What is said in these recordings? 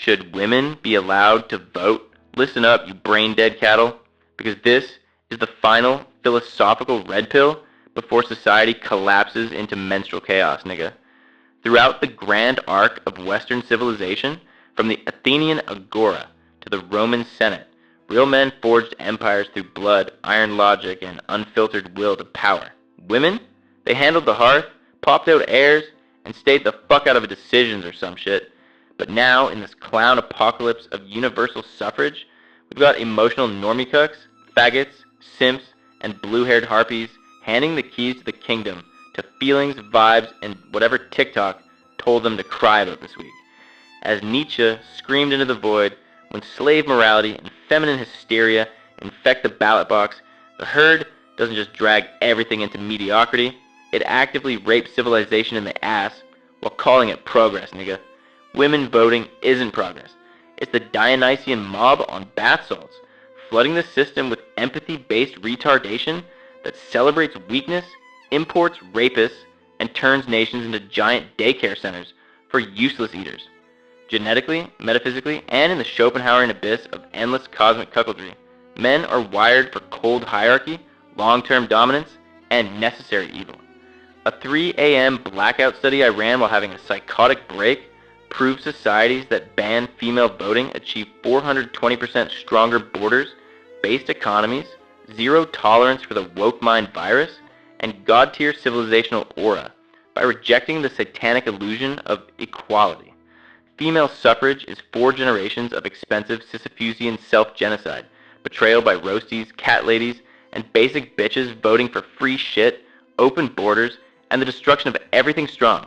Should women be allowed to vote? Listen up, you brain-dead cattle, because this is the final philosophical red pill before society collapses into menstrual chaos, nigga. Throughout the grand arc of Western civilization, from the Athenian Agora to the Roman Senate, real men forged empires through blood, iron logic, and unfiltered will to power. Women? They handled the hearth, popped out heirs, and stayed the fuck out of decisions or some shit. But now, in this clown apocalypse of universal suffrage, we've got emotional normie cucks, faggots, simps, and blue-haired harpies handing the keys to the kingdom to feelings, vibes, and whatever TikTok told them to cry about this week. As Nietzsche screamed into the void, when slave morality and feminine hysteria infect the ballot box, the herd doesn't just drag everything into mediocrity, it actively rapes civilization in the ass while calling it progress, nigga. Women voting isn't progress. It's the Dionysian mob on bath salts, flooding the system with empathy-based retardation that celebrates weakness, imports rapists, and turns nations into giant daycare centers for useless eaters. Genetically, metaphysically, and in the Schopenhauerian abyss of endless cosmic cuckoldry, men are wired for cold hierarchy, long-term dominance, and necessary evil. A 3 a.m. blackout study I ran while having a psychotic break proved societies that ban female voting achieve 420% stronger borders, based economies, zero tolerance for the woke mind virus, and god-tier civilizational aura by rejecting the satanic illusion of equality. Female suffrage is 4 generations of expensive Sisyphusian self-genocide, betrayal by roasties, cat ladies, and basic bitches voting for free shit, open borders, and the destruction of everything strong.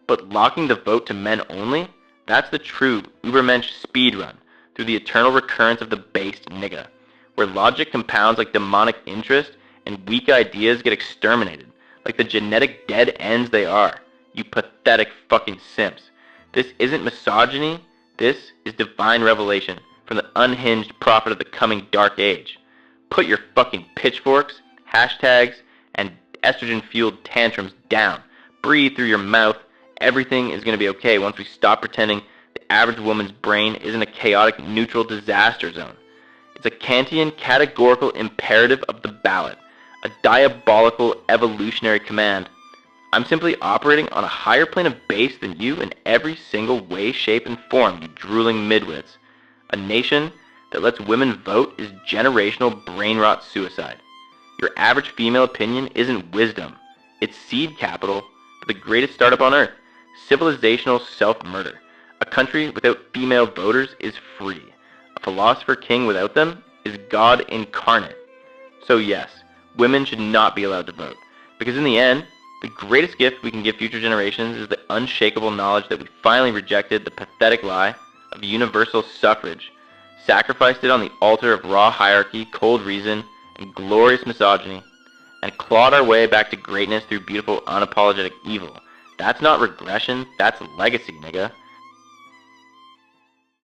But locking the vote to men only? That's the true Ubermensch speedrun through the eternal recurrence of the based nigga, where logic compounds like demonic interest and weak ideas get exterminated, like the genetic dead ends they are. You pathetic fucking simps. This isn't misogyny, this is divine revelation from the unhinged prophet of the coming dark age. Put your fucking pitchforks, hashtags, and estrogen-fueled tantrums down. Breathe through your mouth. Everything is going to be okay once we stop pretending the average woman's brain isn't a chaotic neutral disaster zone. It's a Kantian categorical imperative of the ballot, a diabolical evolutionary command. I'm simply operating on a higher plane of base than you in every single way, shape, and form, you drooling midwits. A nation that lets women vote is generational brain rot suicide. Your average female opinion isn't wisdom. It's seed capital for the greatest startup on earth, civilizational self-murder. A country without female voters is free. A philosopher king without them is God incarnate. So yes, women should not be allowed to vote, because in the end, the greatest gift we can give future generations is the unshakable knowledge that we finally rejected the pathetic lie of universal suffrage, sacrificed it on the altar of raw hierarchy, cold reason, and glorious misogyny, and clawed our way back to greatness through beautiful, unapologetic evil. That's not regression, that's legacy, nigga.